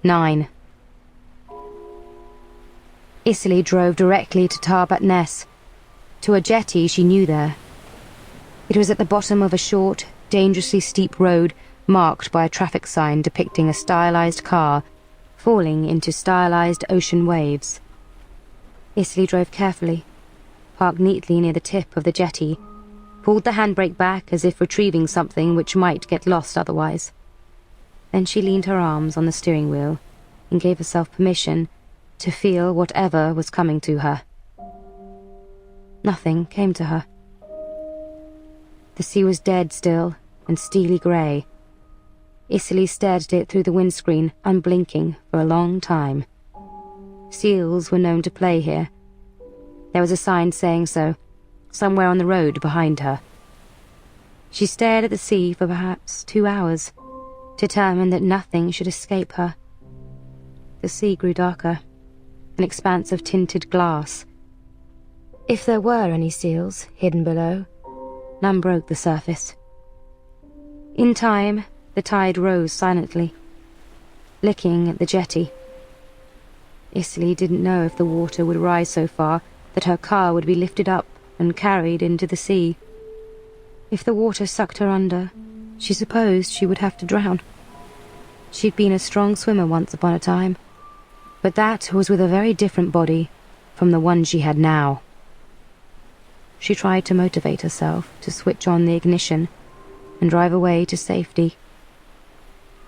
9. Isserley drove directly to Tarbat Ness, to a jetty she knew there. It was at the bottom of a short, dangerously steep road marked by a traffic sign depicting a stylized car falling into stylized ocean waves. Isserley drove carefully, parked neatly near the tip of the jetty, pulled the handbrake back as if retrieving something which might get lost otherwise. Then she leaned her arms on the steering wheel and gave herself permission to feel whatever was coming to her. Nothing came to her. The sea was dead still and steely grey. Isserley stared at it through the windscreen, unblinking, for a long time. Seals were known to play here. There was a sign saying so, somewhere on the road behind her. She stared at the sea for perhaps 2 hours, determined that nothing should escape her. The sea grew darker, an expanse of tinted glass. If there were any seals hidden below, none broke the surface. In time, the tide rose silently, licking at the jetty. Isserley didn't know if the water would rise so far that her car would be lifted up and carried into the sea. If the water sucked her under, she supposed she would have to drown. She'd been a strong swimmer once upon a time, but that was with a very different body from the one she had now. She tried to motivate herself to switch on the ignition and drive away to safety,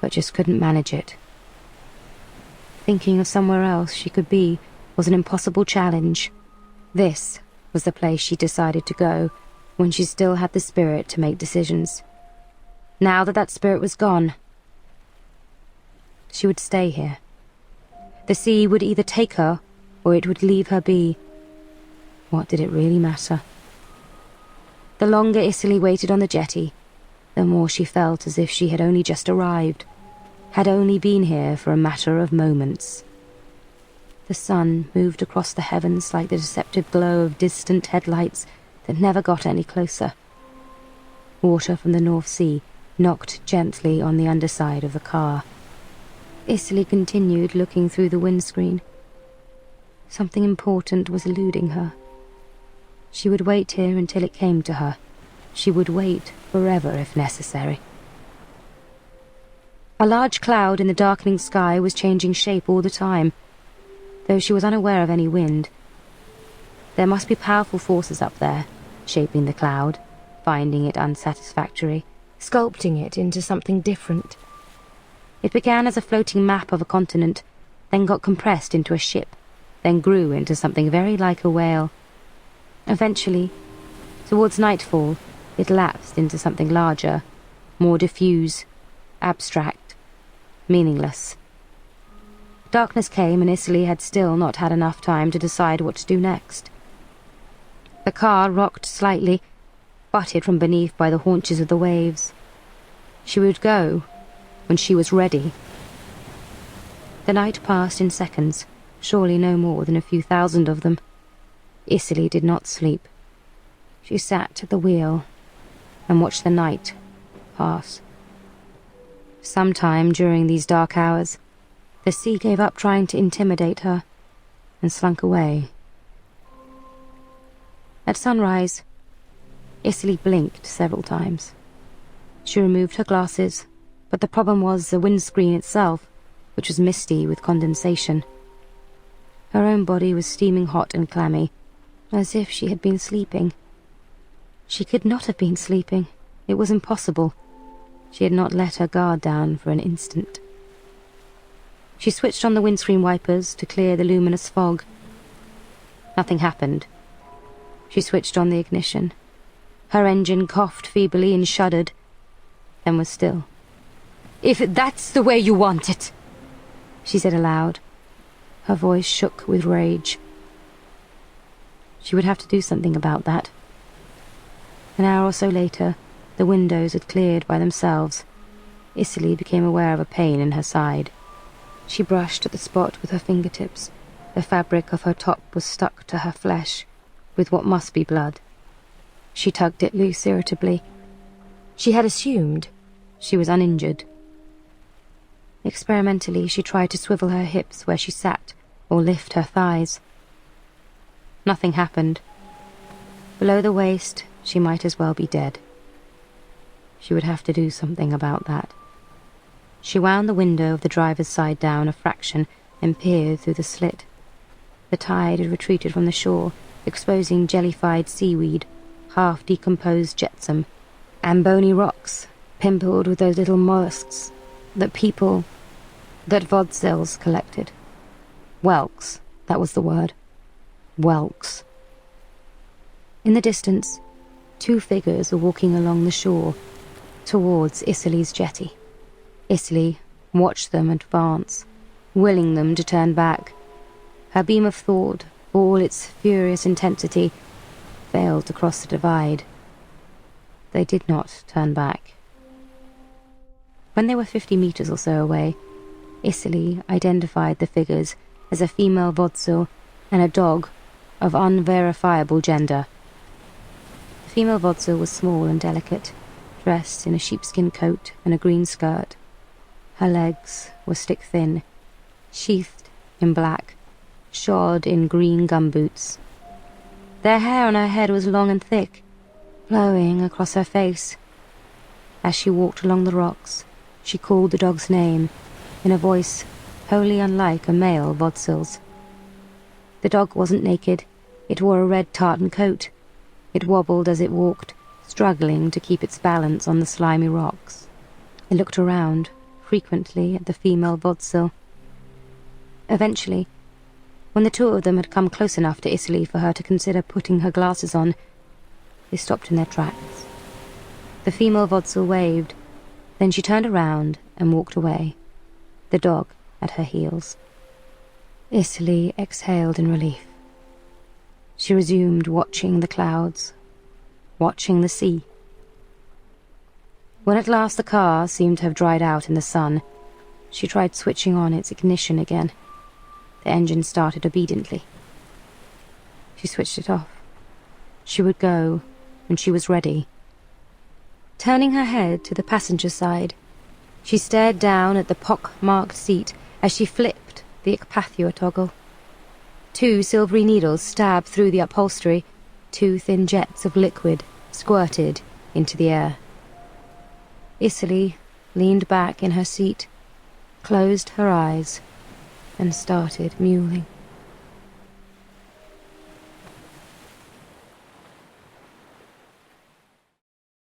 but just couldn't manage it. Thinking of somewhere else she could be was an impossible challenge. This was the place she decided to go when she still had the spirit to make decisions. Now that that spirit was gone, she would stay here. The sea would either take her or it would leave her be. What did it really matter? The longer Isserley waited on the jetty, the more she felt as if she had only just arrived, had only been here for a matter of moments. The sun moved across the heavens like the deceptive glow of distant headlights that never got any closer. Water from the North Sea knocked gently on the underside of the car. Isserley continued looking through the windscreen. Something important was eluding her. She would wait here until it came to her. She would wait forever if necessary. A large cloud in the darkening sky was changing shape all the time, though she was unaware of any wind. There must be powerful forces up there, shaping the cloud, finding it unsatisfactory, sculpting it into something different. It began as a floating map of a continent, then got compressed into a ship, then grew into something very like a whale. Eventually, towards nightfall, it lapsed into something larger, more diffuse, abstract, meaningless. Darkness came, and Isserley had still not had enough time to decide what to do next. The car rocked slightly, butted from beneath by the haunches of the waves. She would go when she was ready. The night passed in seconds, surely no more than a few thousand of them. Isserley did not sleep. She sat at the wheel and watched the night pass. Sometime during these dark hours, the sea gave up trying to intimidate her and slunk away. At sunrise, Isserley blinked several times. She removed her glasses, but the problem was the windscreen itself, which was misty with condensation. Her own body was steaming hot and clammy, as if she had been sleeping. She could not have been sleeping. It was impossible. She had not let her guard down for an instant. She switched on the windscreen wipers to clear the luminous fog. Nothing happened. She switched on the ignition. Her engine coughed feebly and shuddered, then was still. "If that's the way you want it," she said aloud. Her voice shook with rage. She would have to do something about that. An hour or so later, the windows had cleared by themselves. Isserley became aware of a pain in her side. She brushed at the spot with her fingertips. The fabric of her top was stuck to her flesh, with what must be blood. She tugged it loose irritably. She had assumed she was uninjured. Experimentally, she tried to swivel her hips where she sat, or lift her thighs. Nothing happened. Below the waist, she might as well be dead. She would have to do something about that. She wound the window of the driver's side down a fraction and peered through the slit. The tide had retreated from the shore, exposing jellified seaweed, half-decomposed jetsam, and bony rocks, pimpled with those little mollusks that Vodsels collected. Whelks, that was the word. Whelks. In the distance, two figures were walking along the shore, towards Isserley's jetty. Isserley watched them advance, willing them to turn back. Her beam of thought, for all its furious intensity, failed to cross the divide. They did not turn back. When they were 50 meters or so away, Isserley identified the figures as a female Vodsel and a dog of unverifiable gender. The female Vodsel was small and delicate, dressed in a sheepskin coat and a green skirt. Her legs were stick-thin, sheathed in black, shod in green gumboots. Their hair on her head was long and thick, flowing across her face. As she walked along the rocks, she called the dog's name, in a voice wholly unlike a male Vodsel's. The dog wasn't naked. It wore a red tartan coat. It wobbled as it walked, struggling to keep its balance on the slimy rocks. It looked around, frequently, at the female Vodsel. Eventually, when the two of them had come close enough to Isserley for her to consider putting her glasses on, they stopped in their tracks. The female Vodsel waved, then she turned around and walked away, the dog at her heels. Isserley exhaled in relief. She resumed watching the clouds, watching the sea. When at last the car seemed to have dried out in the sun, she tried switching on its ignition again. The engine started obediently. She switched it off. She would go when she was ready. Turning her head to the passenger side, she stared down at the pock-marked seat as she flipped the Icpathua toggle. Two silvery needles stabbed through the upholstery. Two thin jets of liquid squirted into the air. Isserley leaned back in her seat, closed her eyes, and started mewling.